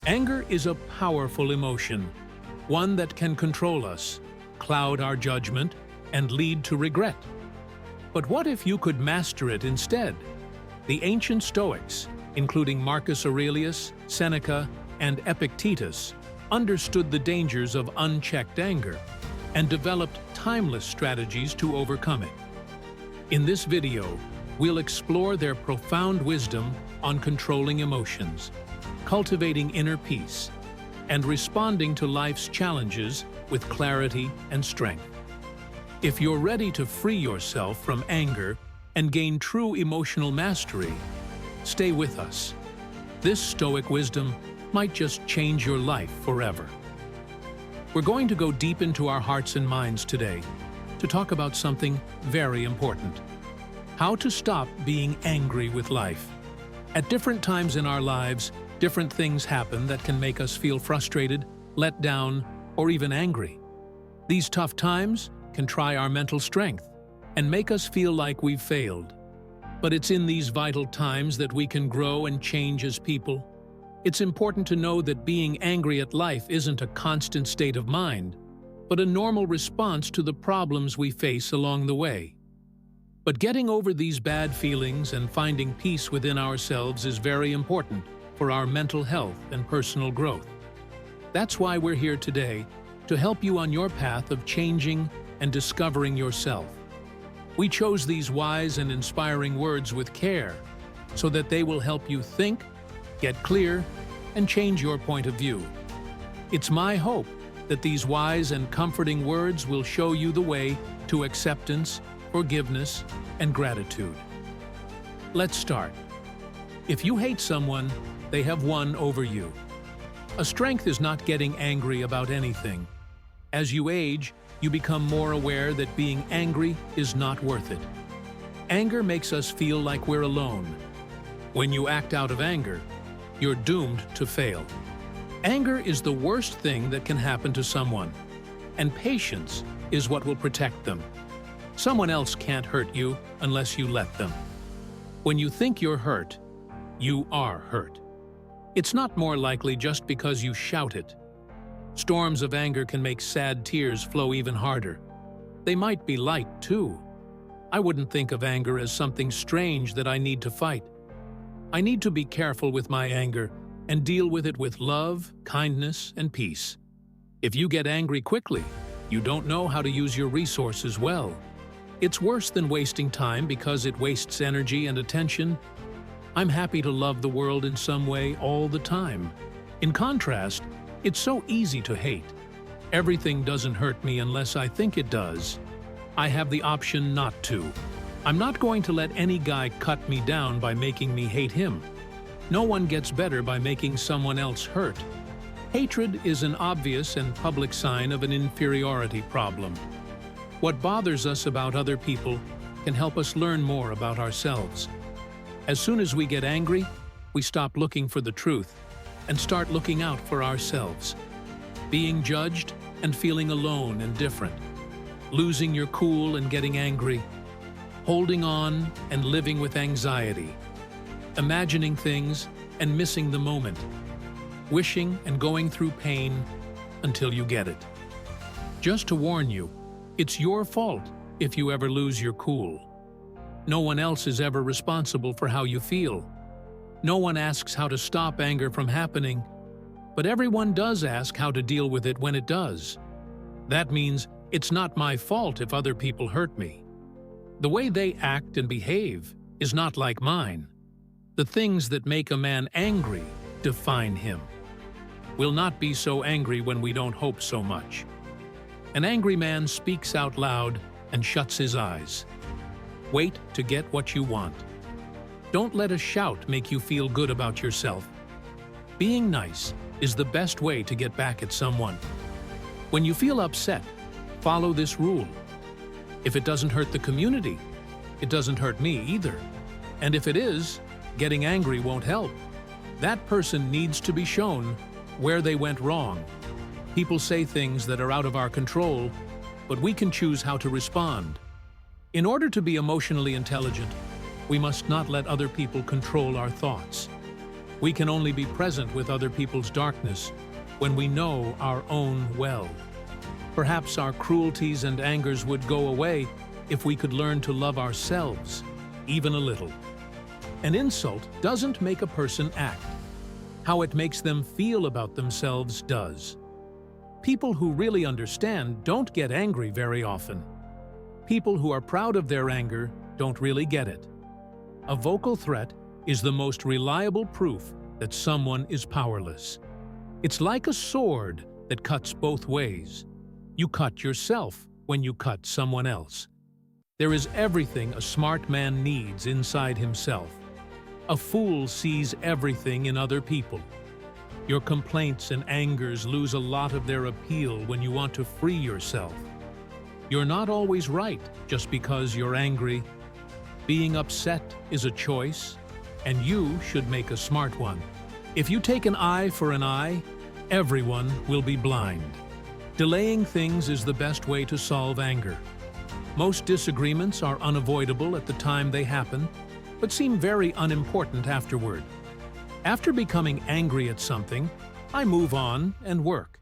Anger is a powerful emotion, one that can control us, cloud our judgment, and lead to regret. But what if you could master it instead? The ancient Stoics, including Marcus Aurelius, Seneca, and Epictetus, understood the dangers of unchecked anger and developed timeless strategies to overcome it. In this video, we'll explore their profound wisdom on controlling emotions, cultivating inner peace, and responding to life's challenges with clarity and strength. If you're ready to free yourself from anger and gain true emotional mastery, stay with us. This Stoic wisdom might just change your life forever. We're going to go deep into our hearts and minds today to talk about something very important: how to stop being angry with life. At different times in our lives, different things happen that can make us feel frustrated, let down, or even angry. These tough times can try our mental strength and make us feel like we've failed. But it's in these vital times that we can grow and change as people. It's important to know that being angry at life isn't a constant state of mind, but a normal response to the problems we face along the way. But getting over these bad feelings and finding peace within ourselves is very important for our mental health and personal growth. That's why we're here today, to help you on your path of changing and discovering yourself. We chose these wise and inspiring words with care so that they will help you think, get clear, and change your point of view. It's my hope that these wise and comforting words will show you the way to acceptance, forgiveness, and gratitude. Let's start. If you hate someone, they have won over you. A strength is not getting angry about anything. As you age, you become more aware that being angry is not worth it. Anger makes us feel like we're alone. When you act out of anger, you're doomed to fail. Anger is the worst thing that can happen to someone, and patience is what will protect them. Someone else can't hurt you unless you let them. When you think you're hurt, you are hurt. It's not more likely just because you shout it. Storms of anger can make sad tears flow even harder. They might be light, too. I wouldn't think of anger as something strange that I need to fight. I need to be careful with my anger and deal with it with love, kindness, and peace. If you get angry quickly, you don't know how to use your resources well. It's worse than wasting time because it wastes energy and attention. I'm happy to love the world in some way all the time. In contrast, it's so easy to hate. Everything doesn't hurt me unless I think it does. I have the option not to. I'm not going to let any guy cut me down by making me hate him. No one gets better by making someone else hurt. Hatred is an obvious and public sign of an inferiority problem. What bothers us about other people can help us learn more about ourselves. As soon as we get angry, we stop looking for the truth and start looking out for ourselves. Being judged and feeling alone and different. Losing your cool and getting angry. Holding on and living with anxiety. Imagining things and missing the moment. Wishing and going through pain until you get it. Just to warn you, it's your fault if you ever lose your cool. No one else is ever responsible for how you feel. No one asks how to stop anger from happening, but everyone does ask how to deal with it when it does. That means it's not my fault if other people hurt me. The way they act and behave is not like mine. The things that make a man angry define him. We'll not be so angry when we don't hope so much. An angry man speaks out loud and shuts his eyes. Wait to get what you want. Don't let a shout make you feel good about yourself. Being nice is the best way to get back at someone. When you feel upset, follow this rule. If it doesn't hurt the community, it doesn't hurt me either. And if it is, getting angry won't help. That person needs to be shown where they went wrong. People say things that are out of our control, but we can choose how to respond. In order to be emotionally intelligent, we must not let other people control our thoughts. We can only be present with other people's darkness when we know our own well. Perhaps our cruelties and angers would go away if we could learn to love ourselves, even a little. An insult doesn't make a person act. How it makes them feel about themselves does. People who really understand don't get angry very often. People who are proud of their anger don't really get it. A vocal threat is the most reliable proof that someone is powerless. It's like a sword that cuts both ways. You cut yourself when you cut someone else. There is everything a smart man needs inside himself. A fool sees everything in other people. Your complaints and angers lose a lot of their appeal when you want to free yourself. You're not always right just because you're angry. Being upset is a choice, and you should make a smart one. If you take an eye for an eye, everyone will be blind. Delaying things is the best way to solve anger. Most disagreements are unavoidable at the time they happen, but seem very unimportant afterward. After becoming angry at something, I move on and work.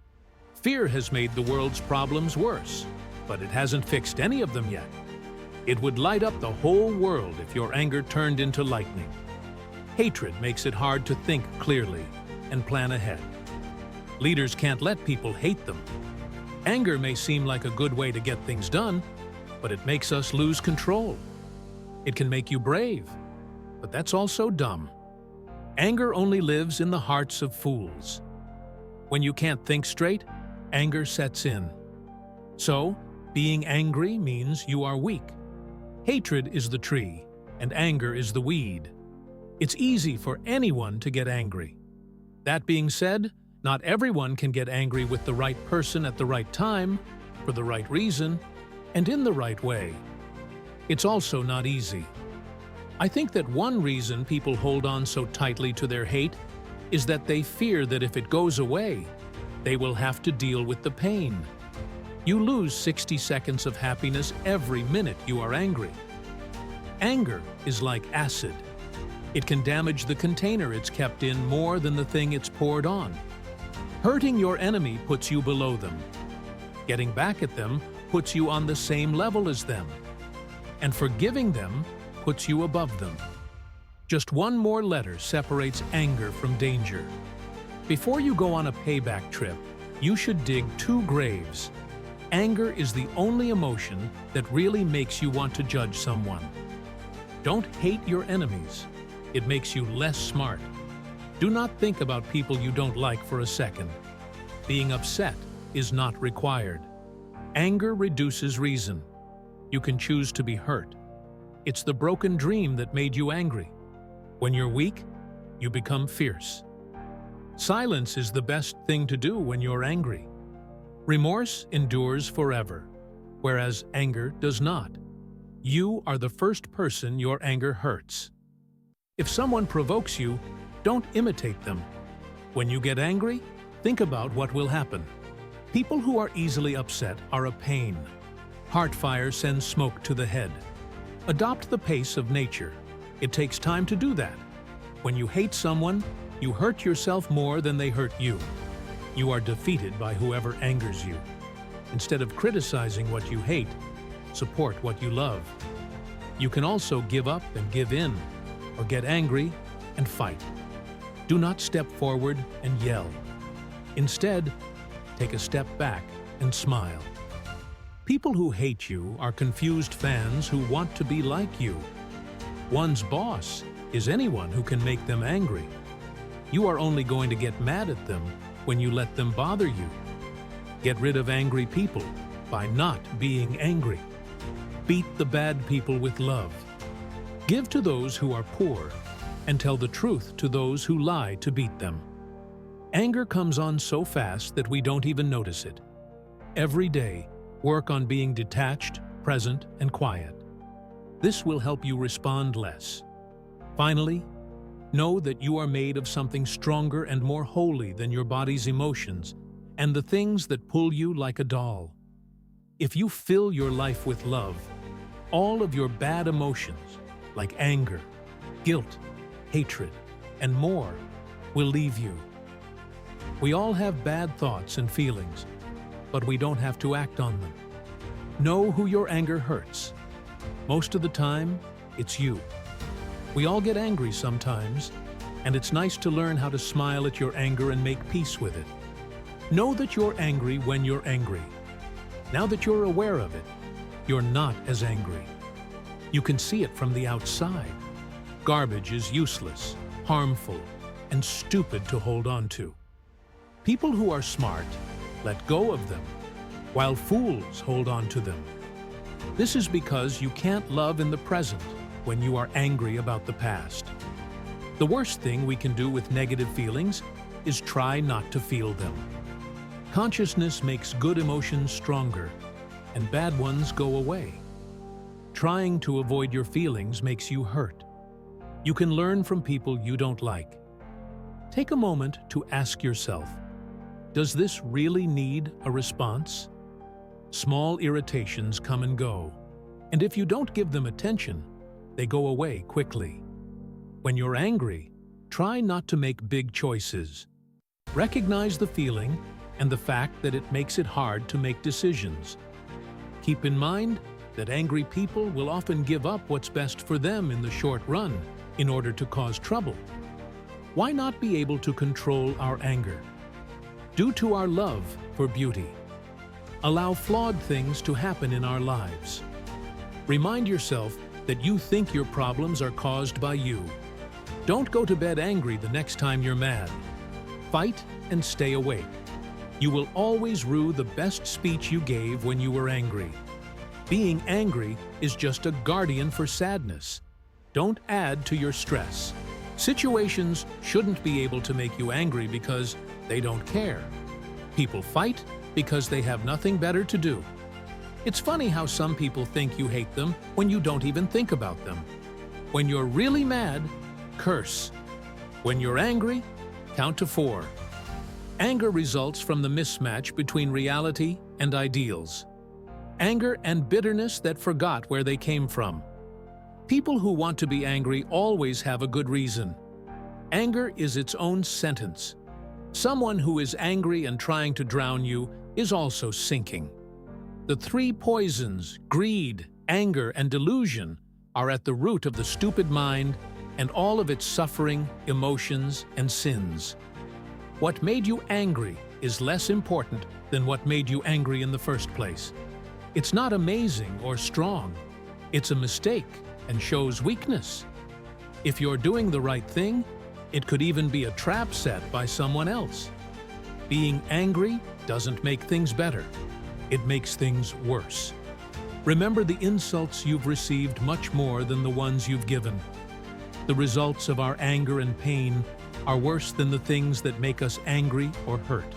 Fear has made the world's problems worse, but it hasn't fixed any of them yet. It would light up the whole world if your anger turned into lightning. Hatred makes it hard to think clearly and plan ahead. Leaders can't let people hate them. Anger may seem like a good way to get things done, but it makes us lose control. It can make you brave, but that's also dumb. Anger only lives in the hearts of fools. When you can't think straight, anger sets in. So, being angry means you are weak. Hatred is the tree, and anger is the weed. It's easy for anyone to get angry. That being said, not everyone can get angry with the right person at the right time, for the right reason, and in the right way. It's also not easy. I think that one reason people hold on so tightly to their hate is that they fear that if it goes away, they will have to deal with the pain. You lose 60 seconds of happiness every minute you are angry. Anger is like acid. It can damage the container it's kept in more than the thing it's poured on. Hurting your enemy puts you below them. Getting back at them puts you on the same level as them. And forgiving them puts you above them. Just one more letter separates anger from danger. Before you go on a payback trip, you should dig 2 graves. Anger is the only emotion that really makes you want to judge someone. Don't hate your enemies. It makes you less smart. Do not think about people you don't like for a second. Being upset is not required. Anger reduces reason. You can choose to be hurt. It's the broken dream that made you angry. When you're weak, you become fierce. Silence is the best thing to do when you're angry. Remorse endures forever, whereas anger does not. You are the first person your anger hurts. If someone provokes you, don't imitate them. When you get angry, think about what will happen. People who are easily upset are a pain. Heart fire sends smoke to the head. Adopt the pace of nature. It takes time to do that. When you hate someone, you hurt yourself more than they hurt you. You are defeated by whoever angers you. Instead of criticizing what you hate, support what you love. You can also give up and give in, or get angry and fight. Do not step forward and yell. Instead, take a step back and smile. People who hate you are confused fans who want to be like you. One's boss is anyone who can make them angry. You are only going to get mad at them when you let them bother you. Get rid of angry people by not being angry. Beat the bad people with love. Give to those who are poor, and tell the truth to those who lie to beat them. Anger comes on so fast that we don't even notice it. Every day, work on being detached, present, and quiet. This will help you respond less. Finally, know that you are made of something stronger and more holy than your body's emotions and the things that pull you like a doll. If you fill your life with love, all of your bad emotions, like anger, guilt, hatred, and more, will leave you. We all have bad thoughts and feelings, but we don't have to act on them. Know who your anger hurts. Most of the time, it's you. We all get angry sometimes, and it's nice to learn how to smile at your anger and make peace with it. Know that you're angry when you're angry. Now that you're aware of it, you're not as angry. You can see it from the outside. Garbage is useless, harmful, and stupid to hold on to. People who are smart let go of them, while fools hold on to them. This is because you can't love in the present when you are angry about the past. The worst thing we can do with negative feelings is try not to feel them. Consciousness makes good emotions stronger, and bad ones go away. Trying to avoid your feelings makes you hurt. You can learn from people you don't like. Take a moment to ask yourself, does this really need a response? Small irritations come and go, and if you don't give them attention, they go away quickly. When you're angry, try not to make big choices. Recognize the feeling and the fact that it makes it hard to make decisions. Keep in mind that angry people will often give up what's best for them in the short run in order to cause trouble. Why not be able to control our anger? Due to our love for beauty. Allow flawed things to happen in our lives. Remind yourself that you think your problems are caused by you. Don't go to bed angry the next time you're mad. Fight and stay awake. You will always rue the best speech you gave when you were angry. Being angry is just a guardian for sadness. Don't add to your stress. Situations shouldn't be able to make you angry because they don't care. People fight because they have nothing better to do. It's funny how some people think you hate them when you don't even think about them. When you're really mad, curse. When you're angry, count to 4. Anger results from the mismatch between reality and ideals. Anger and bitterness that forgot where they came from. People who want to be angry always have a good reason. Anger is its own sentence. Someone who is angry and trying to drown you is also sinking. The 3 poisons, greed, anger, and delusion, are at the root of the stupid mind and all of its suffering, emotions, and sins. What made you angry is less important than what made you angry in the first place. It's not amazing or strong. It's a mistake and shows weakness. If you're doing the right thing, it could even be a trap set by someone else. Being angry doesn't make things better. It makes things worse. Remember the insults you've received much more than the ones you've given. The results of our anger and pain are worse than the things that make us angry or hurt.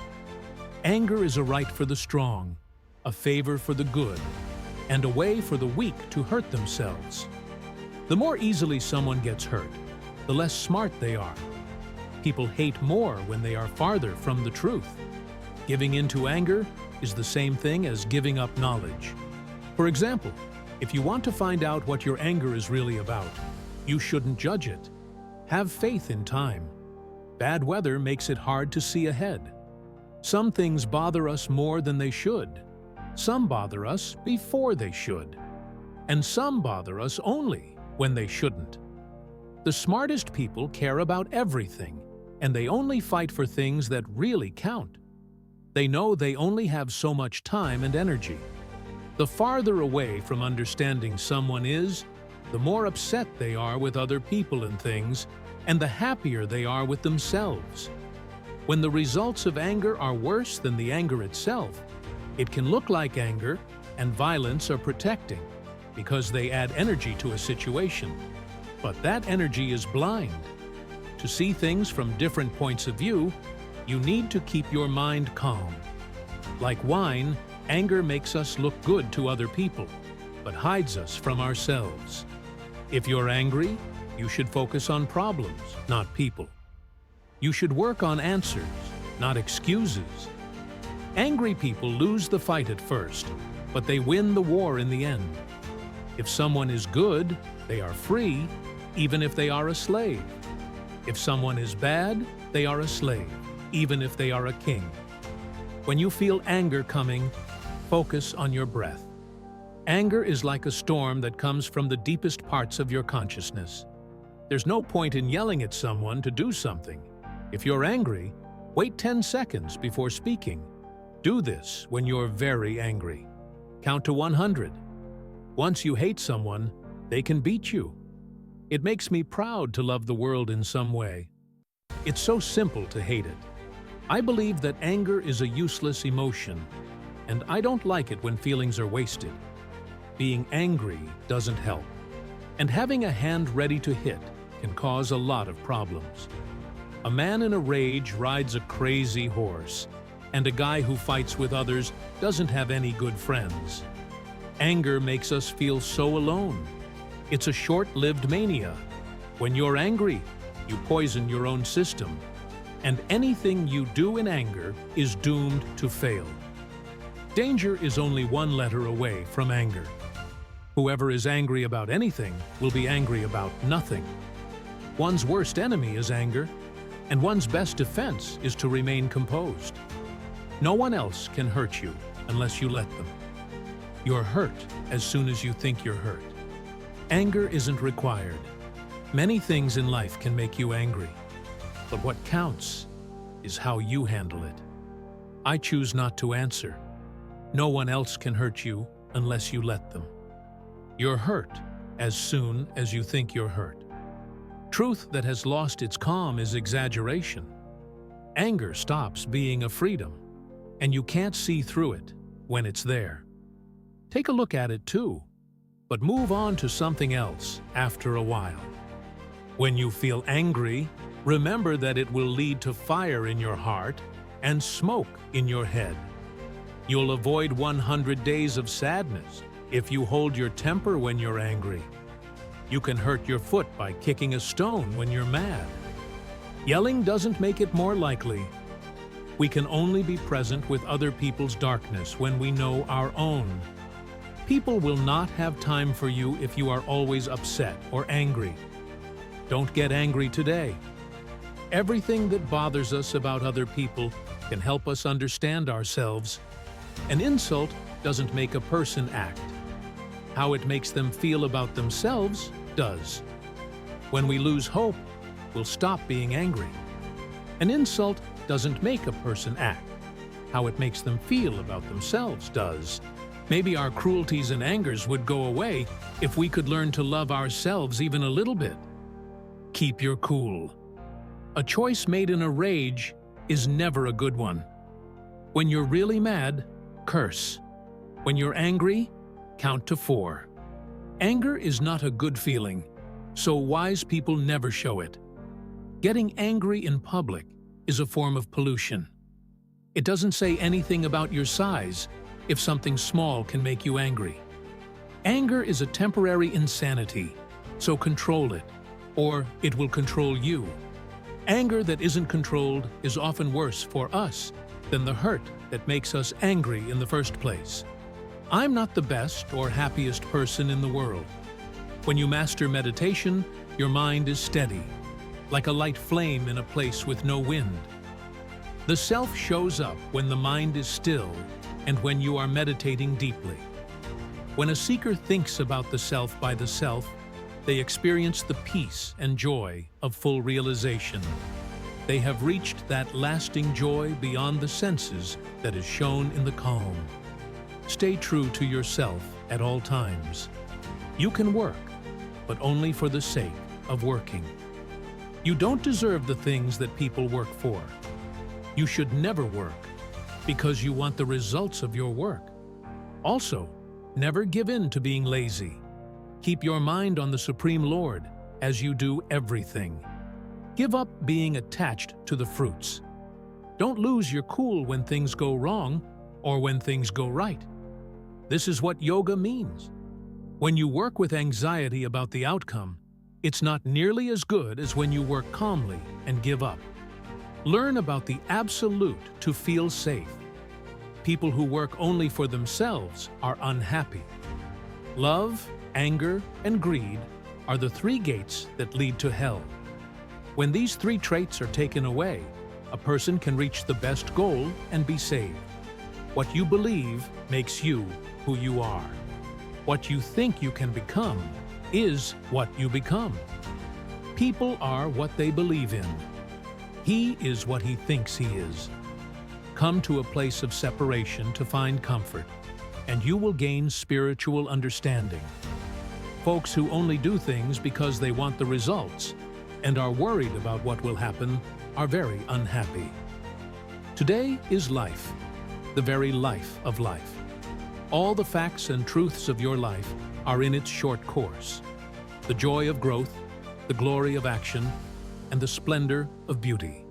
Anger is a right for the strong, a favor for the good, and a way for the weak to hurt themselves. The more easily someone gets hurt, the less smart they are. People hate more when they are farther from the truth. Giving in to anger is the same thing as giving up knowledge. For example, if you want to find out what your anger is really about, you shouldn't judge it. Have faith in time. Bad weather makes it hard to see ahead. Some things bother us more than they should. Some bother us before they should. And some bother us only when they shouldn't. The smartest people care about everything, and they only fight for things that really count. They know they only have so much time and energy. The farther away from understanding someone is, the more upset they are with other people and things, and the happier they are with themselves. When the results of anger are worse than the anger itself, it can look like anger and violence are protecting, because they add energy to a situation. But that energy is blind. To see things from different points of view, you need to keep your mind calm. Like wine, anger makes us look good to other people, but hides us from ourselves. If you're angry, you should focus on problems, not people. You should work on answers, not excuses. Angry people lose the fight at first, but they win the war in the end. If someone is good, they are free, even if they are a slave. If someone is bad, they are a slave, even if they are a king. When you feel anger coming, focus on your breath. Anger is like a storm that comes from the deepest parts of your consciousness. There's no point in yelling at someone to do something. If you're angry, wait 10 seconds before speaking. Do this when you're very angry. Count to 100. Once you hate someone, they can beat you. It makes me proud to love the world in some way. It's so simple to hate it. I believe that anger is a useless emotion, and I don't like it when feelings are wasted. Being angry doesn't help, and having a hand ready to hit can cause a lot of problems. A man in a rage rides a crazy horse, and a guy who fights with others doesn't have any good friends. Anger makes us feel so alone. It's a short-lived mania. When you're angry, you poison your own system, and anything you do in anger is doomed to fail. Danger is only one letter away from anger. Whoever is angry about anything will be angry about nothing. One's worst enemy is anger, and one's best defense is to remain composed. No one else can hurt you unless you let them. You're hurt as soon as you think you're hurt. Anger isn't required. Many things in life can make you angry, but what counts is how you handle it. I choose not to answer. No one else can hurt you unless you let them. You're hurt as soon as you think you're hurt. Truth that has lost its calm is exaggeration. Anger stops being a freedom, and you can't see through it when it's there. Take a look at it too, but move on to something else after a while. When you feel angry, remember that it will lead to fire in your heart and smoke in your head. You'll avoid 100 days of sadness if you hold your temper when you're angry. You can hurt your foot by kicking a stone when you're mad. Yelling doesn't make it more likely. We can only be present with other people's darkness when we know our own. People will not have time for you if you are always upset or angry. Don't get angry today. Everything that bothers us about other people can help us understand ourselves. An insult doesn't make a person act. How it makes them feel about themselves does. When we lose hope, we'll stop being angry. An insult doesn't make a person act. How it makes them feel about themselves does. Maybe our cruelties and angers would go away if we could learn to love ourselves even a little bit. Keep your cool. A choice made in a rage is never a good one. When you're really mad, curse. When you're angry, count to 4. Anger is not a good feeling, so wise people never show it. Getting angry in public is a form of pollution. It doesn't say anything about your size if something small can make you angry. Anger is a temporary insanity, so control it, or it will control you. Anger that isn't controlled is often worse for us than the hurt that makes us angry in the first place. I'm not the best or happiest person in the world. When you master meditation, your mind is steady, like a light flame in a place with no wind. The self shows up when the mind is still and when you are meditating deeply. When a seeker thinks about the self by the self, they experience the peace and joy of full realization. They have reached that lasting joy beyond the senses that is shown in the calm. Stay true to yourself at all times. You can work, but only for the sake of working. You don't deserve the things that people work for. You should never work because you want the results of your work. Also, never give in to being lazy. Keep your mind on the Supreme Lord as you do everything. Give up being attached to the fruits. Don't lose your cool when things go wrong or when things go right. This is what yoga means. When you work with anxiety about the outcome, it's not nearly as good as when you work calmly and give up. Learn about the absolute to feel safe. People who work only for themselves are unhappy. Love, anger, and greed are the 3 gates that lead to hell. When these three traits are taken away, a person can reach the best goal and be saved. What you believe makes you who you are. What you think you can become is what you become. People are what they believe in. He is what he thinks he is. Come to a place of separation to find comfort, and you will gain spiritual understanding. Folks who only do things because they want the results and are worried about what will happen are very unhappy. Today is life, the very life of life. All the facts and truths of your life are in its short course. The joy of growth, the glory of action, and the splendor of beauty.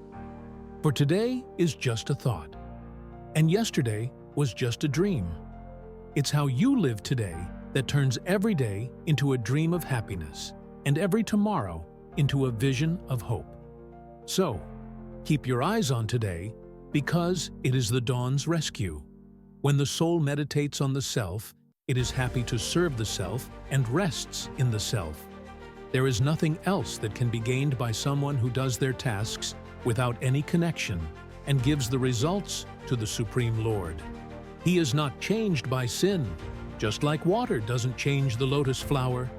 For today is just a thought, and yesterday was just a dream. It's how you live today that turns every day into a dream of happiness, and every tomorrow into a vision of hope. So, keep your eyes on today, because it is the dawn's rescue. When the soul meditates on the self, it is happy to serve the self and rests in the self. There is nothing else that can be gained by someone who does their tasks without any connection and gives the results to the Supreme Lord. He is not changed by sin, just like water doesn't change the lotus flower.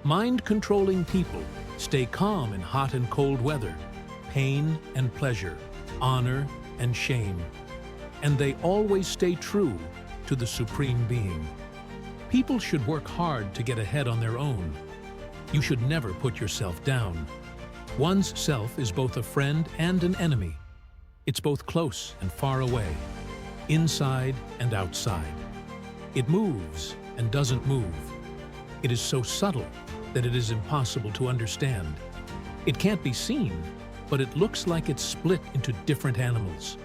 Mind-controlling people stay calm in hot and cold weather, pain and pleasure, honor and shame, and they always stay true to the Supreme Being. People should work hard to get ahead on their own. You should never put yourself down. One's self is both a friend and an enemy. It's both close and far away, inside and outside. It moves and doesn't move. It is so subtle that it is impossible to understand. It can't be seen, but it looks like it's split into different animals.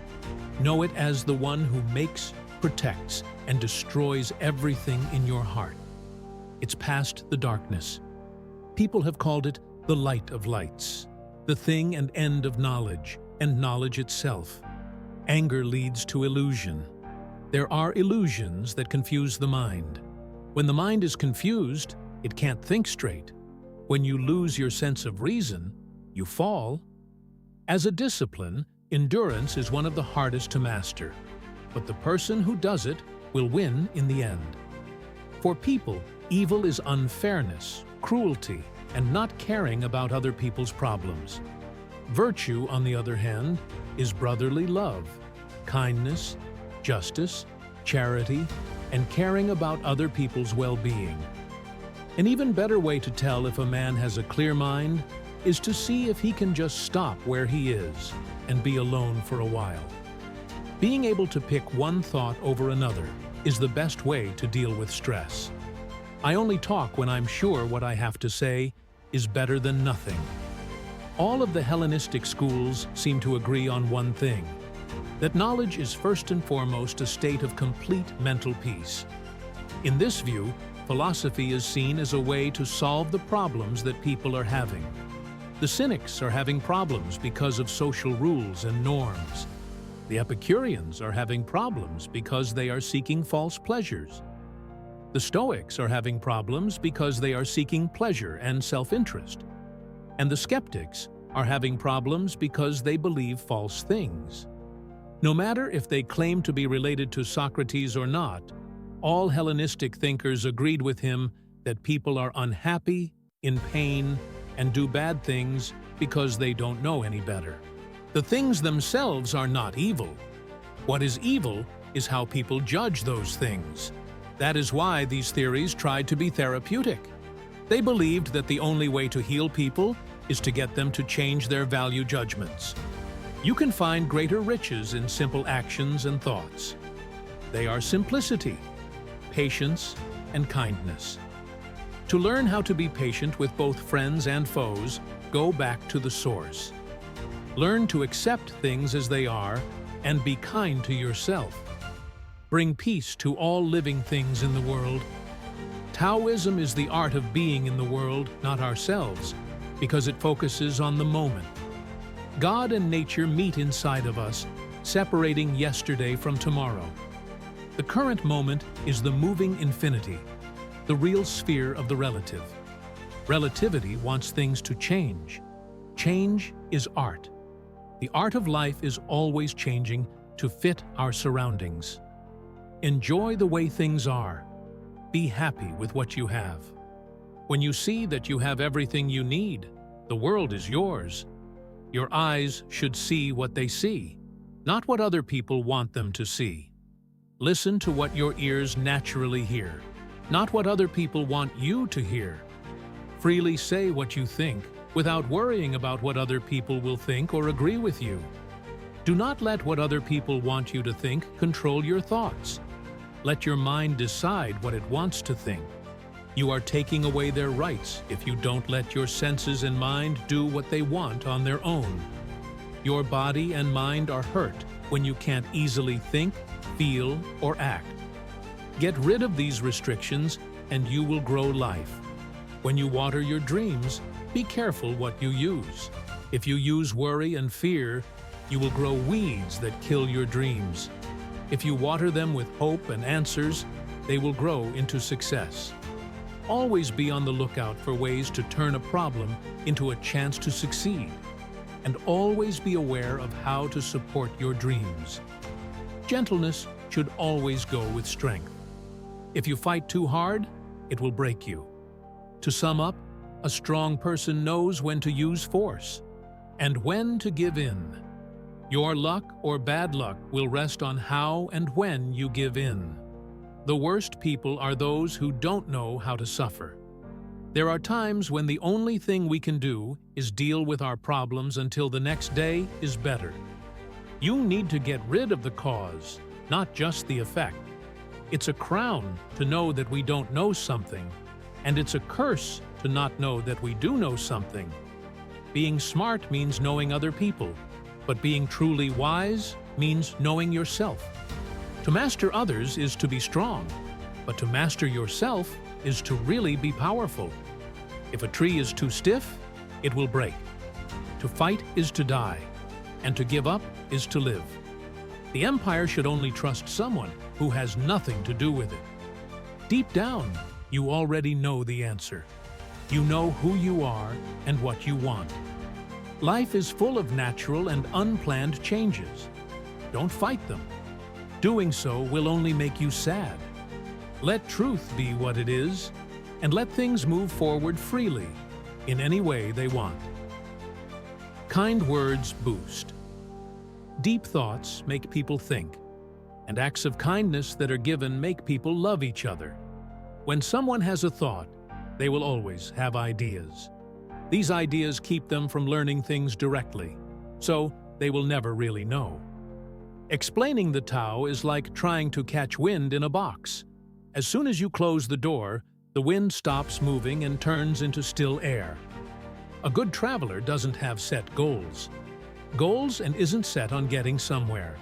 Know it as the one who makes, protects, and destroys everything in your heart. It's past the darkness. People have called it the light of lights, the thing and end of knowledge, and knowledge itself. Anger leads to illusion. There are illusions that confuse the mind. When the mind is confused, it can't think straight. When you lose your sense of reason, you fall. As a discipline, endurance is one of the hardest to master, but the person who does it will win in the end. For people, evil is unfairness, cruelty, and not caring about other people's problems. Virtue, on the other hand, is brotherly love, kindness, justice, charity, and caring about other people's well-being. An even better way to tell if a man has a clear mind is to see if he can just stop where he is and be alone for a while. Being able to pick one thought over another is the best way to deal with stress. I only talk when I'm sure what I have to say is better than nothing. All of the Hellenistic schools seem to agree on one thing, that knowledge is first and foremost a state of complete mental peace. In this view, philosophy is seen as a way to solve the problems that people are having. The Cynics are having problems because of social rules and norms. The Epicureans are having problems because they are seeking false pleasures. The Stoics are having problems because they are seeking pleasure and self-interest. And the Skeptics are having problems because they believe false things. No matter if they claim to be related to Socrates or not, all Hellenistic thinkers agreed with him that people are unhappy, in pain, and do bad things because they don't know any better. The things themselves are not evil. What is evil is how people judge those things. That is why these theories tried to be therapeutic. They believed that the only way to heal people is to get them to change their value judgments. You can find greater riches in simple actions and thoughts. They are simplicity, patience, and kindness. To learn how to be patient with both friends and foes, go back to the source. Learn to accept things as they are and be kind to yourself. Bring peace to all living things in the world. Taoism is the art of being in the world, not ourselves, because it focuses on the moment. God and nature meet inside of us, separating yesterday from tomorrow. The current moment is the moving infinity, the real sphere of the relative. Relativity wants things to change. Change is art. The art of life is always changing to fit our surroundings. Enjoy the way things are. Be happy with what you have. When you see that you have everything you need, the world is yours. Your eyes should see what they see, not what other people want them to see. Listen to what your ears naturally hear, not what other people want you to hear. Freely say what you think, without worrying about what other people will think or agree with you. Do not let what other people want you to think control your thoughts. Let your mind decide what it wants to think. You are taking away their rights if you don't let your senses and mind do what they want on their own. Your body and mind are hurt when you can't easily think, feel, or act. Get rid of these restrictions and you will grow life. When you water your dreams, be careful what you use. If you use worry and fear, you will grow weeds that kill your dreams. If you water them with hope and answers, they will grow into success. Always be on the lookout for ways to turn a problem into a chance to succeed. And always be aware of how to support your dreams. Gentleness should always go with strength. If you fight too hard, it will break you. To sum up, a strong person knows when to use force and when to give in. Your luck or bad luck will rest on how and when you give in. The worst people are those who don't know how to suffer. There are times when the only thing we can do is deal with our problems until the next day is better. You need to get rid of the cause, not just the effect. It's a crown to know that we don't know something, and it's a curse to not know that we do know something. Being smart means knowing other people, but being truly wise means knowing yourself. To master others is to be strong, but to master yourself is to really be powerful. If a tree is too stiff, it will break. To fight is to die, and to give up is to live. The empire should only trust someone who has nothing to do with it. Deep down, you already know the answer. You know who you are and what you want. Life is full of natural and unplanned changes. Don't fight them. Doing so will only make you sad. Let truth be what it is, and let things move forward freely, in any way they want. Kind words boost. Deep thoughts make people think, and acts of kindness that are given make people love each other. When someone has a thought, they will always have ideas. These ideas keep them from learning things directly, so they will never really know. Explaining the Tao is like trying to catch wind in a box. As soon as you close the door, the wind stops moving and turns into still air. A good traveler doesn't have set goals. Goals and isn't set on getting somewhere.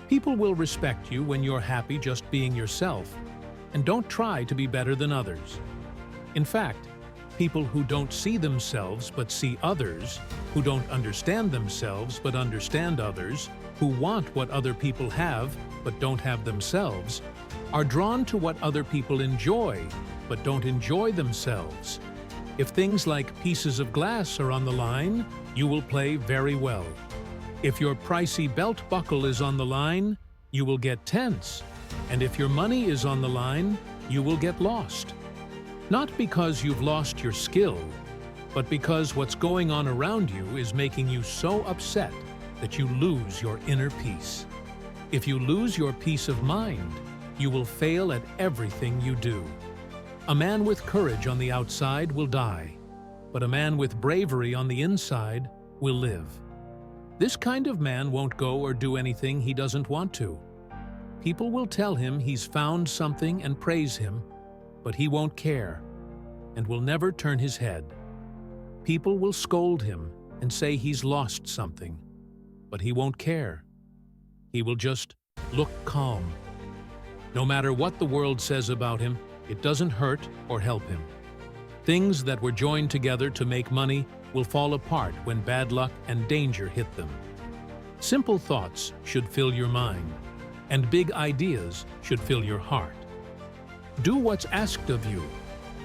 People will respect you when you're happy just being yourself, and don't try to be better than others. In fact, people who don't see themselves but see others, who don't understand themselves but understand others, who want what other people have but don't have themselves, are drawn to what other people enjoy but don't enjoy themselves. If things like pieces of glass are on the line, you will play very well. If your pricey belt buckle is on the line, you will get tense. And if your money is on the line, you will get lost. Not because you've lost your skill, but because what's going on around you is making you so upset that you lose your inner peace. If you lose your peace of mind, you will fail at everything you do. A man with courage on the outside will die, but a man with bravery on the inside will live. This kind of man won't go or do anything he doesn't want to. People will tell him he's found something and praise him, but he won't care and will never turn his head. People will scold him and say he's lost something, but he won't care. He will just look calm. No matter what the world says about him, it doesn't hurt or help him. Things that were joined together to make money will fall apart when bad luck and danger hit them. Simple thoughts should fill your mind, and big ideas should fill your heart. Do what's asked of you,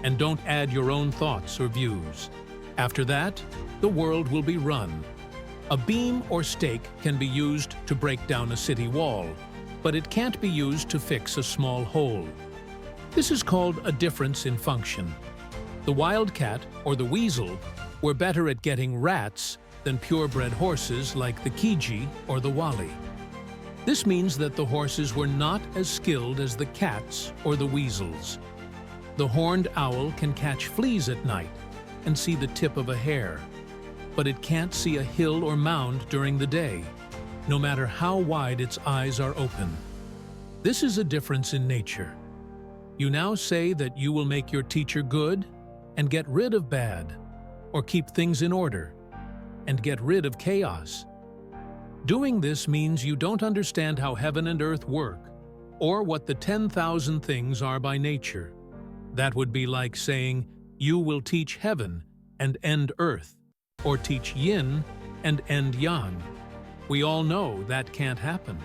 and don't add your own thoughts or views. After that, the world will be run. A beam or stake can be used to break down a city wall, but it can't be used to fix a small hole. This is called a difference in function. The wildcat or the weasel were better at getting rats than purebred horses like the Kiji or the Wali. This means that the horses were not as skilled as the cats or the weasels. The horned owl can catch fleas at night and see the tip of a hair, but it can't see a hill or mound during the day, no matter how wide its eyes are open. This is a difference in nature. You now say that you will make your teacher good and get rid of bad, or keep things in order and get rid of chaos. Doing this means you don't understand how heaven and earth work, or what the 10,000 things are by nature. That would be like saying, you will teach heaven and end earth, or teach yin and end yang. We all know that can't happen.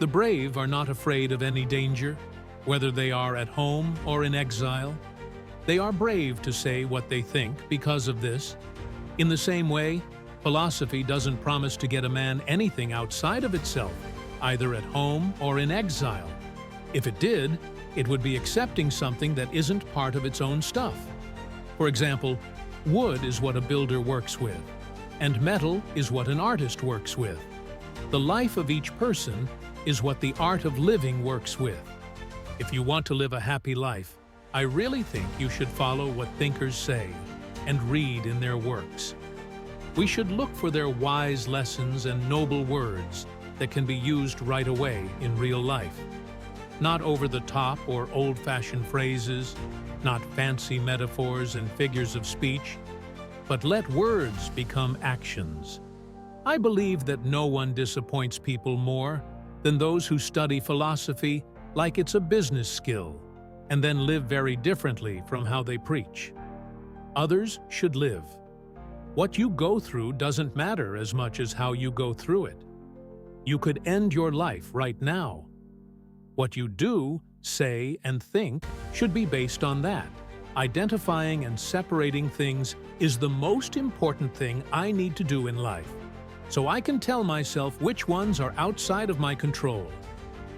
The brave are not afraid of any danger, whether they are at home or in exile. They are brave to say what they think because of this. In the same way, philosophy doesn't promise to get a man anything outside of itself, either at home or in exile. If it did, it would be accepting something that isn't part of its own stuff. For example, wood is what a builder works with, and metal is what an artist works with. The life of each person is what the art of living works with. If you want to live a happy life, I really think you should follow what thinkers say and read in their works. We should look for their wise lessons and noble words that can be used right away in real life. Not over-the-top or old-fashioned phrases, not fancy metaphors and figures of speech, but let words become actions. I believe that no one disappoints people more than those who study philosophy like it's a business skill and then live very differently from how they preach. Others should live. What you go through doesn't matter as much as how you go through it. You could end your life right now. What you do, say, and think should be based on that. Identifying and separating things is the most important thing I need to do in life, so I can tell myself which ones are outside of my control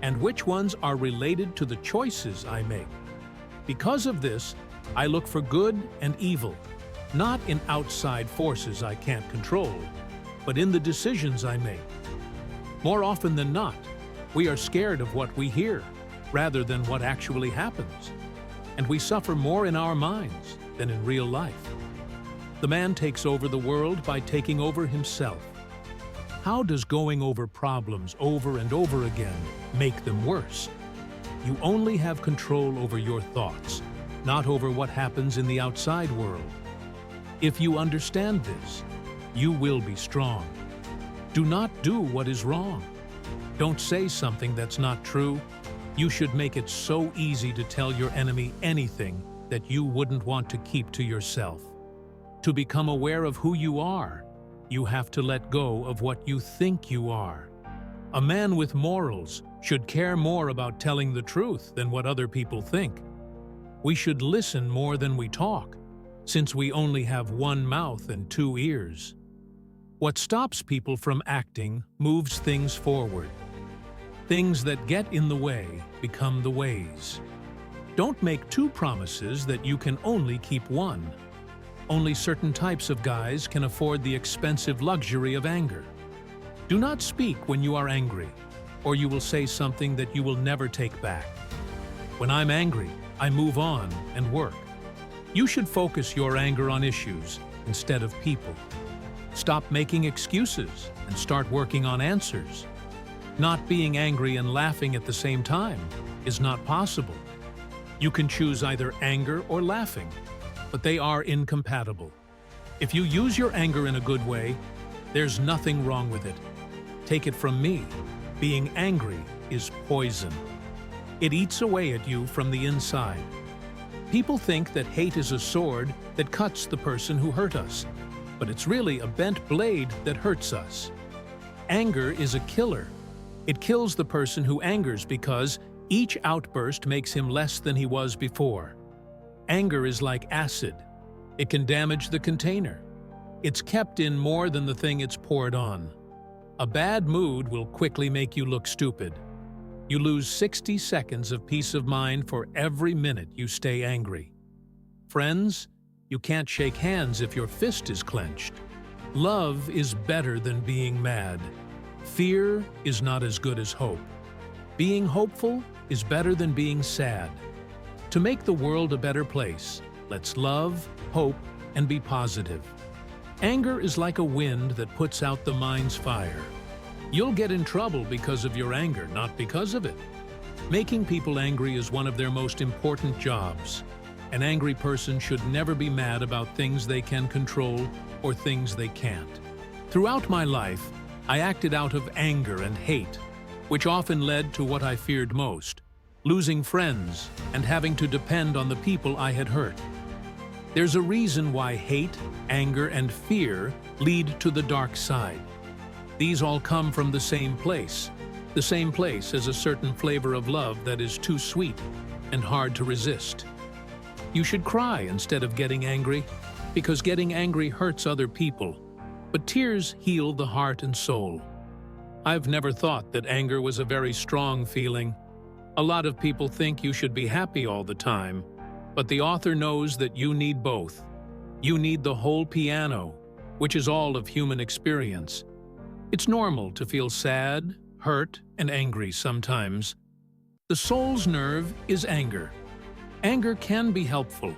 and which ones are related to the choices I make. Because of this, I look for good and evil, not in outside forces I can't control, but in the decisions I make. More often than not, we are scared of what we hear rather than what actually happens, and we suffer more in our minds than in real life. The man takes over the world by taking over himself. How does going over problems over and over again make them worse? You only have control over your thoughts, not over what happens in the outside world. If you understand this, you will be strong. Do not do what is wrong. Don't say something that's not true. You should make it so easy to tell your enemy anything that you wouldn't want to keep to yourself. To become aware of who you are, you have to let go of what you think you are. A man with morals should care more about telling the truth than what other people think. We should listen more than we talk, since we only have one mouth and two ears. What stops people from acting moves things forward. Things that get in the way become the ways. Don't make two promises that you can only keep one. Only certain types of guys can afford the expensive luxury of anger. Do not speak when you are angry, or you will say something that you will never take back. When I'm angry, I move on and work. You should focus your anger on issues instead of people. Stop making excuses and start working on answers. Not being angry and laughing at the same time is not possible. You can choose either anger or laughing, but they are incompatible. If you use your anger in a good way, there's nothing wrong with it. Take it from me, being angry is poison. It eats away at you from the inside. People think that hate is a sword that cuts the person who hurt us, but it's really a bent blade that hurts us. Anger is a killer. It kills the person who angers because each outburst makes him less than he was before. Anger is like acid. It can damage the container. It's kept in more than the thing it's poured on. A bad mood will quickly make you look stupid. You lose 60 seconds of peace of mind for every minute you stay angry. Friends, you can't shake hands if your fist is clenched. Love is better than being mad. Fear is not as good as hope. Being hopeful is better than being sad. To make the world a better place, let's love, hope, and be positive. Anger is like a wind that puts out the mind's fire. You'll get in trouble because of your anger, not because of it. Making people angry is one of their most important jobs. An angry person should never be mad about things they can control or things they can't. Throughout my life, I acted out of anger and hate, which often led to what I feared most: losing friends and having to depend on the people I had hurt. There's a reason why hate, anger, and fear lead to the dark side. These all come from the same place as a certain flavor of love that is too sweet and hard to resist. You should cry instead of getting angry, because getting angry hurts other people, but tears heal the heart and soul. I've never thought that anger was a very strong feeling. A lot of people think you should be happy all the time, but the author knows that you need both. You need the whole piano, which is all of human experience. It's normal to feel sad, hurt, and angry sometimes. The soul's nerve is anger. Anger can be helpful.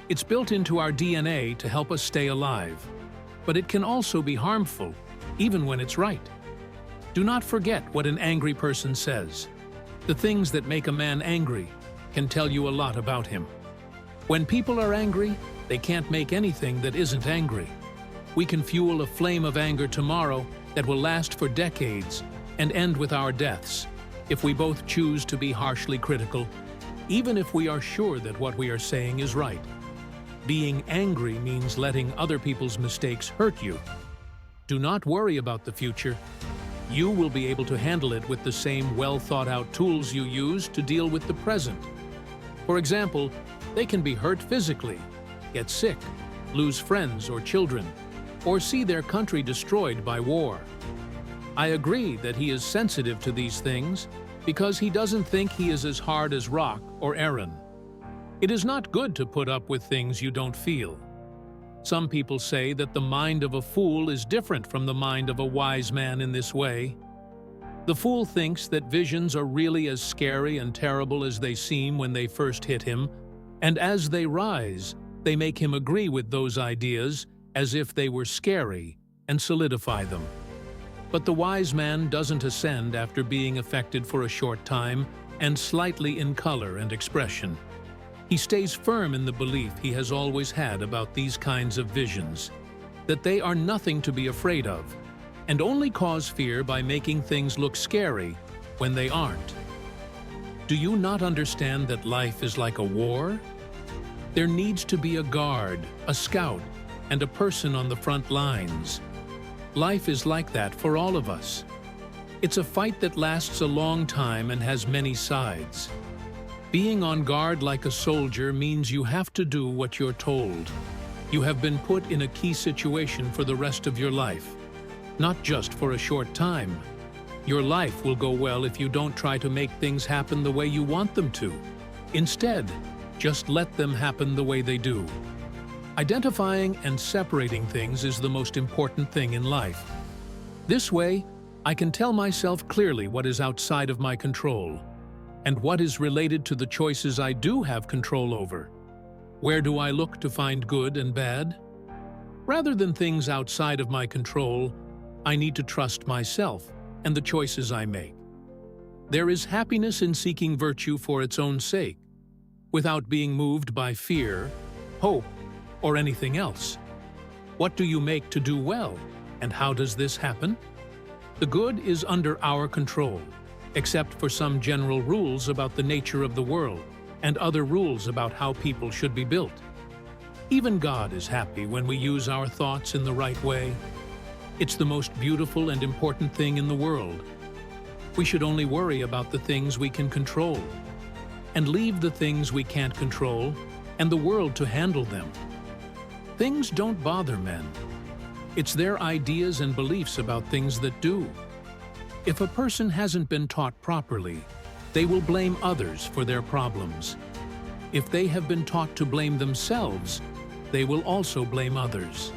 It's built into our DNA to help us stay alive, but it can also be harmful, even when it's right. Do not forget what an angry person says. The things that make a man angry can tell you a lot about him. When people are angry, they can't make anything that isn't angry. We can fuel a flame of anger tomorrow that will last for decades and end with our deaths if we both choose to be harshly critical, even if we are sure that what we are saying is right. Being angry means letting other people's mistakes hurt you. Do not worry about the future. You will be able to handle it with the same well-thought-out tools you use to deal with the present. For example, they can be hurt physically, get sick, lose friends or children, or see their country destroyed by war. I agree that he is sensitive to these things because he doesn't think he is as hard as rock or Aaron. It is not good to put up with things you don't feel. Some people say that the mind of a fool is different from the mind of a wise man in this way. The fool thinks that visions are really as scary and terrible as they seem when they first hit him, and as they rise, they make him agree with those ideas as if they were scary and solidify them. But the wise man doesn't ascend after being affected for a short time and slightly in color and expression. He stays firm in the belief he has always had about these kinds of visions, that they are nothing to be afraid of, and only cause fear by making things look scary when they aren't. Do you not understand that life is like a war? There needs to be a guard, a scout, and a person on the front lines. Life is like that for all of us. It's a fight that lasts a long time and has many sides. Being on guard like a soldier means you have to do what you're told. You have been put in a key situation for the rest of your life, not just for a short time. Your life will go well if you don't try to make things happen the way you want them to. Instead, just let them happen the way they do. Identifying and separating things is the most important thing in life. This way, I can tell myself clearly what is outside of my control and what is related to the choices I do have control over. Where do I look to find good and bad? Rather than things outside of my control, I need to trust myself and the choices I make. There is happiness in seeking virtue for its own sake, without being moved by fear, hope, or anything else. What do you make to do well, and how does this happen? The good is under our control, except for some general rules about the nature of the world and other rules about how people should be built. Even God is happy when we use our thoughts in the right way. It's the most beautiful and important thing in the world. We should only worry about the things we can control, and leave the things we can't control and the world to handle them. Things don't bother men. It's their ideas and beliefs about things that do. If a person hasn't been taught properly, they will blame others for their problems. If they have been taught to blame themselves, they will also blame others.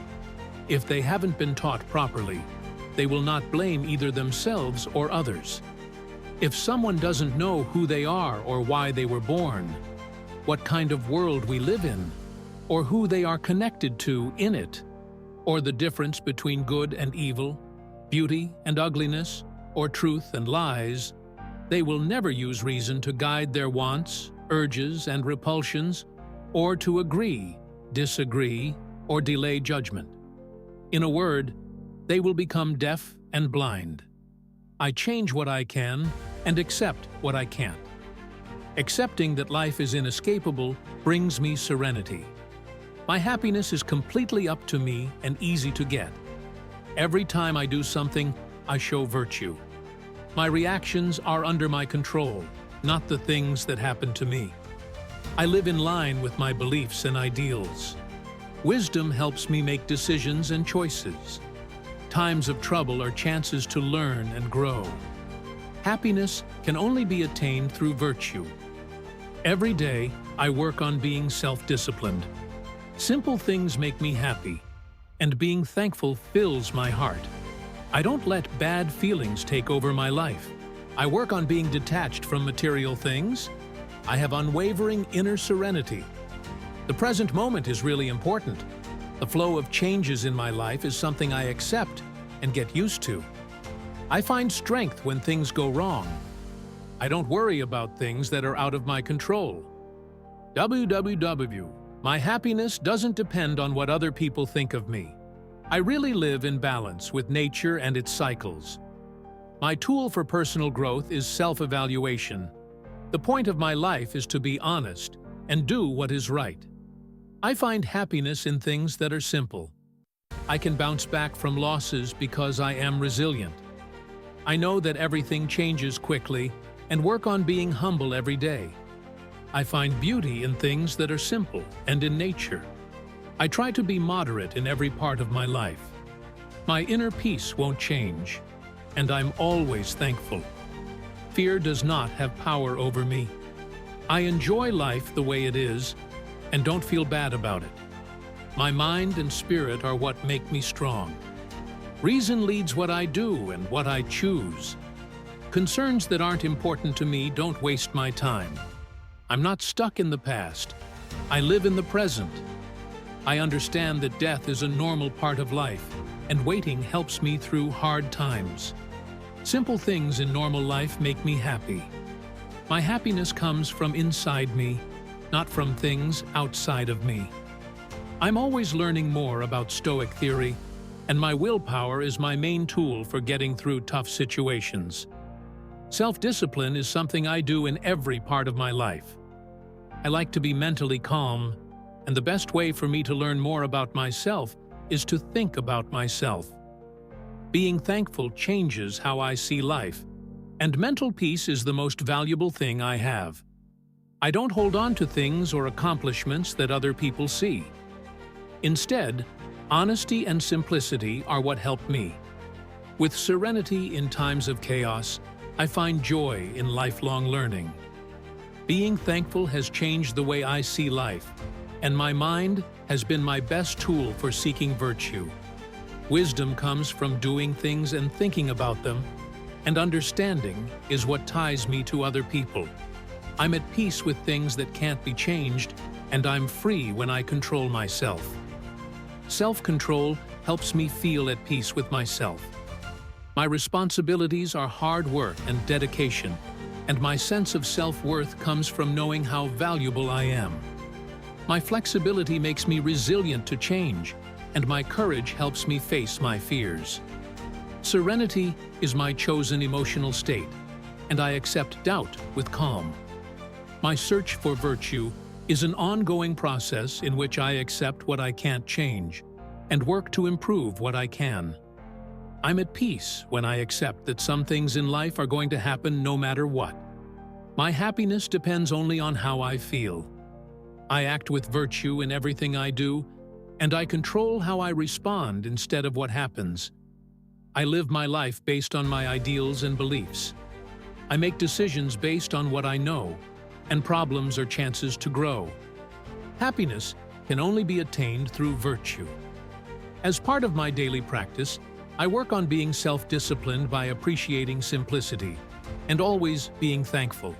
If they haven't been taught properly, they will not blame either themselves or others. If someone doesn't know who they are or why they were born, what kind of world we live in, or who they are connected to in it, or the difference between good and evil, beauty and ugliness, or truth and lies, they will never use reason to guide their wants, urges, and repulsions, or to agree, disagree, or delay judgment. In a word, they will become deaf and blind. I change what I can and accept what I can't. Accepting that life is inescapable brings me serenity. My happiness is completely up to me and easy to get. Every time I do something, I show virtue. My reactions are under my control, not the things that happen to me. I live in line with my beliefs and ideals. Wisdom helps me make decisions and choices. Times of trouble are chances to learn and grow. Happiness can only be attained through virtue. Every day, I work on being self-disciplined. Simple things make me happy, and being thankful fills my heart. I don't let bad feelings take over my life. I work on being detached from material things. I have unwavering inner serenity. The present moment is really important. The flow of changes in my life is something I accept and get used to. I find strength when things go wrong. I don't worry about things that are out of my control. My happiness doesn't depend on what other people think of me. I really live in balance with nature and its cycles. My tool for personal growth is self-evaluation. The point of my life is to be honest and do what is right. I find happiness in things that are simple. I can bounce back from losses because I am resilient. I know that everything changes quickly and work on being humble every day. I find beauty in things that are simple and in nature. I try to be moderate in every part of my life. My inner peace won't change, and I'm always thankful. Fear does not have power over me. I enjoy life the way it is and don't feel bad about it. My mind and spirit are what make me strong. Reason leads what I do and what I choose. Concerns that aren't important to me don't waste my time. I'm not stuck in the past. I live in the present. I understand that death is a normal part of life, and waiting helps me through hard times. Simple things in normal life make me happy. My happiness comes from inside me, not from things outside of me. I'm always learning more about Stoic theory, and my willpower is my main tool for getting through tough situations. Self-discipline is something I do in every part of my life. I like to be mentally calm, and the best way for me to learn more about myself is to think about myself. Being thankful changes how I see life, and mental peace is the most valuable thing I have. I don't hold on to things or accomplishments that other people see. Instead, honesty and simplicity are what help me. With serenity in times of chaos, I find joy in lifelong learning. Being thankful has changed the way I see life, and my mind has been my best tool for seeking virtue. Wisdom comes from doing things and thinking about them, and understanding is what ties me to other people. I'm at peace with things that can't be changed, and I'm free when I control myself. Self-control helps me feel at peace with myself. My responsibilities are hard work and dedication, and my sense of self-worth comes from knowing how valuable I am. My flexibility makes me resilient to change, and my courage helps me face my fears. Serenity is my chosen emotional state, and I accept doubt with calm. My search for virtue is an ongoing process in which I accept what I can't change and work to improve what I can. I'm at peace when I accept that some things in life are going to happen no matter what. My happiness depends only on how I feel. I act with virtue in everything I do, and I control how I respond instead of what happens. I live my life based on my ideals and beliefs. I make decisions based on what I know, and problems are chances to grow. Happiness can only be attained through virtue. As part of my daily practice, I work on being self-disciplined by appreciating simplicity and always being thankful.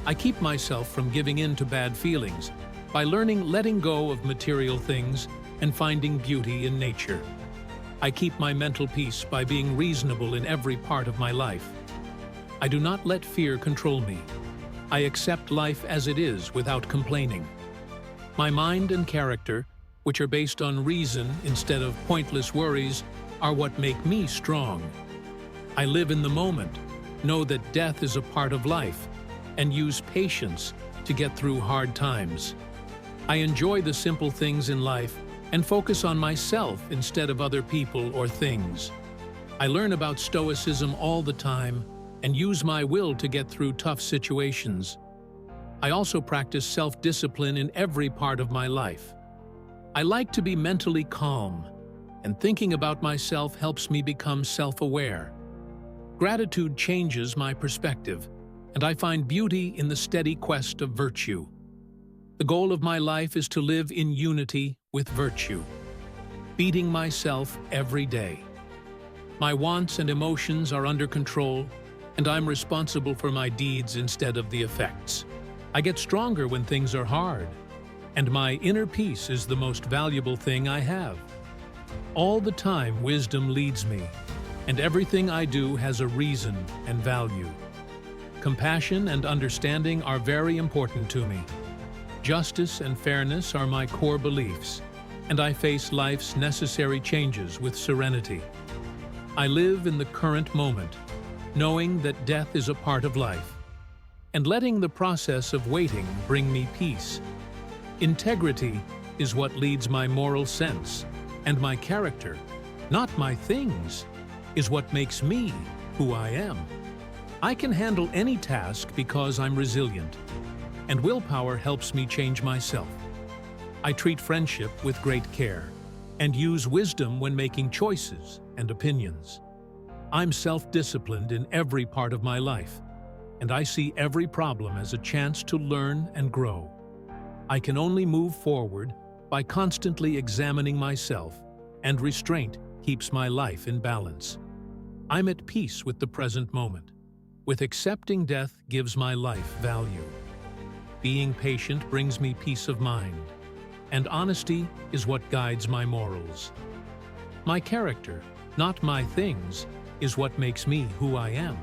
I keep myself from giving in to bad feelings by letting go of material things and finding beauty in nature. I keep my mental peace by being reasonable in every part of my life. I do not let fear control me. I accept life as it is without complaining. My mind and character, which are based on reason instead of pointless worries, are what make me strong. I live in the moment, know that death is a part of life, and use patience to get through hard times. I enjoy the simple things in life and focus on myself instead of other people or things. I learn about Stoicism all the time and use my will to get through tough situations. I also practice self-discipline in every part of my life. I like to be mentally calm, and thinking about myself helps me become self-aware. Gratitude changes my perspective, and I find beauty in the steady quest of virtue. The goal of my life is to live in unity with virtue, beating myself every day. My wants and emotions are under control, and I'm responsible for my deeds instead of the effects. I get stronger when things are hard, and my inner peace is the most valuable thing I have. All the time, wisdom leads me, and everything I do has a reason and value. Compassion and understanding are very important to me. Justice and fairness are my core beliefs, and I face life's necessary changes with serenity. I live in the current moment, knowing that death is a part of life, and letting the process of waiting bring me peace. Integrity is what leads my moral sense, and my character, not my things, is what makes me who I am. I can handle any task because I'm resilient, and willpower helps me change myself. I treat friendship with great care, and use wisdom when making choices and opinions. I'm self-disciplined in every part of my life, and I see every problem as a chance to learn and grow. I can only move forward by constantly examining myself, and restraint keeps my life in balance. I'm at peace with the present moment. With accepting death gives my life value. Being patient brings me peace of mind, and honesty is what guides my morals. My character, not my things, is what makes me who I am.